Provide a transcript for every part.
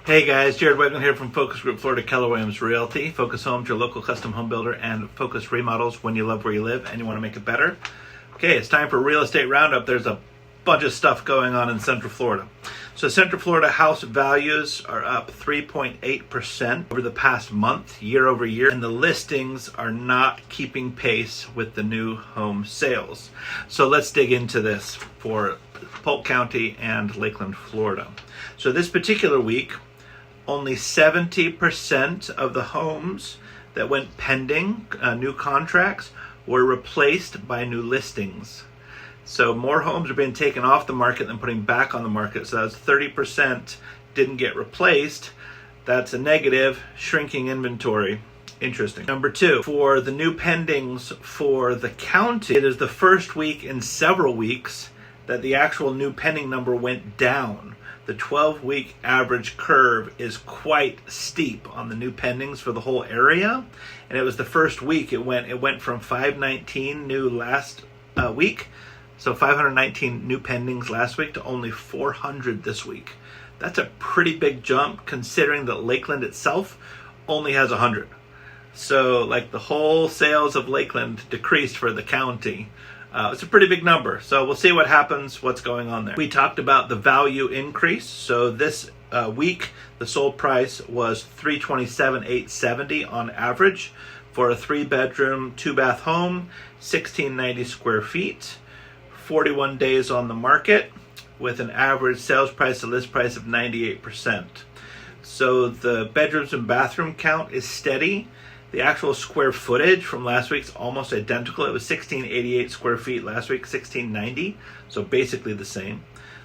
Hey guys, Jared Weggeland here from Focus Group Florida, Keller Williams Realty. Focus Homes, your local custom home builder, and Focus Remodels when you love where you live and you want to make it better. Okay, it's time for Real Estate Roundup. There's a bunch of stuff going on in Central Florida. So Central Florida house values are up 3.8% over the past month, year over year, and the listings are not keeping pace with the new home sales. So let's dig into this for Polk County and Lakeland, Florida. So this particular week, only 70% of the homes that went pending, new contracts, were replaced by new listings. So more homes are being taken off the market than putting back on the market. So that's 30% didn't get replaced. That's a negative, shrinking inventory. Interesting. Number two, for the new pendings for the county, it is the first week in several weeks that the actual new pending number went down. The 12-week average curve is quite steep on the new pendings for the whole area, and it was the first week it went from 519 new last week, so 519 new pendings last week to only 400 this week. That's a pretty big jump considering that Lakeland itself only has 100. So like the whole sales of Lakeland decreased for the county. It's a pretty big number, so we'll see what happens, what's going on there. We talked about the value increase. So this week, the sold price was $327,870 on average for a 3-bedroom, 2-bath home, 1,690 square feet, 41 days on the market, with an average sales price to list price of 98%. So the bedrooms and bathroom count is steady. The actual square footage from last week's almost identical. It was 1,688 square feet last week, 1,690, so basically the same.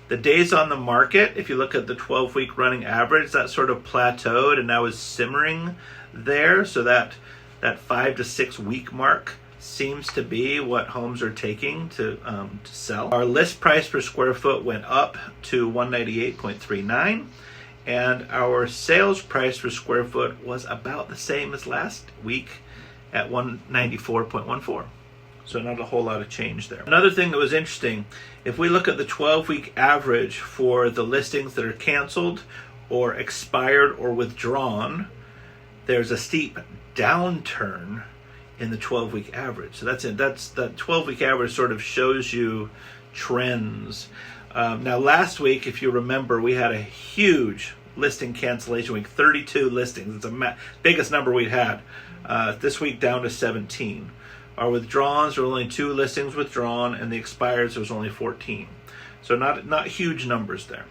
The days on the market, if you look at the 12-week running average, that sort of plateaued and now is simmering there. So that 5 to 6 week mark seems to be what homes are taking to sell. Our list price per square foot went up to $198.39. And our sales price per square foot was about the same as last week at $194.14. So not a whole lot of change there. Another thing that was interesting, if we look at the 12-week average for the listings that are canceled or expired or withdrawn, there's a steep downturn in the 12-week average. So that's 12-week average sort of shows you trends. Now last week, if you remember, we had a huge listing cancellation week, 32 listings. It's the biggest number we'd had. This week down to 17. Our withdrawals were only 2 listings withdrawn, and the expireds was only 14. So not huge numbers there.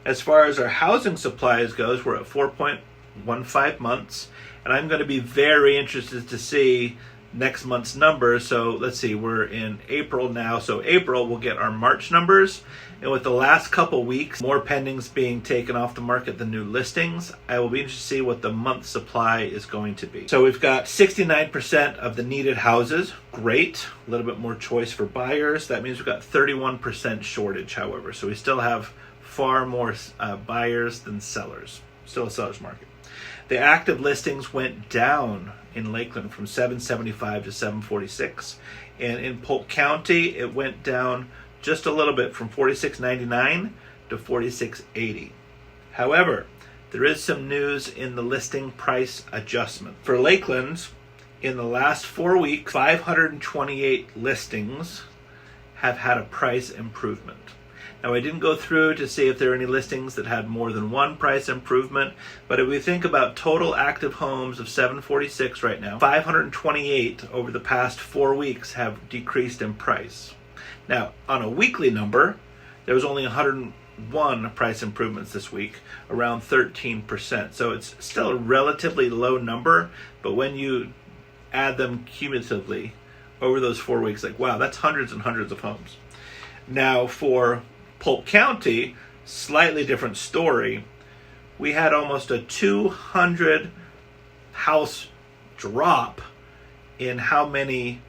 As far as our housing supplies goes, we're at 4.15 months, and I'm going to be very interested to see next month's numbers. So let's see, we're in April now. So April, we'll get our March numbers. And with the last couple weeks, more pendings being taken off the market than new listings, I will be interested to see what the month supply is going to be. So we've got 69% of the needed houses. Great. A little bit more choice for buyers. That means we've got 31% shortage, however. So we still have far more buyers than sellers. Still a seller's market. The active listings went down in Lakeland from 775 to 746. And in Polk County, it went down just a little bit from 46.99 to 46.80. However, there is some news in the listing price adjustment. For Lakeland, in the last 4 weeks, 528 listings have had a price improvement. Now, I didn't go through to see if there are any listings that had more than one price improvement, but if we think about total active homes of 746 right now, 528 over the past 4 weeks have decreased in price. Now, on a weekly number, there was only 101 price improvements this week, around 13%. So it's still a relatively low number, but when you add them cumulatively over those 4 weeks, like, wow, that's hundreds and hundreds of homes. Now, for Polk County, slightly different story. We had almost a 200 house drop in how many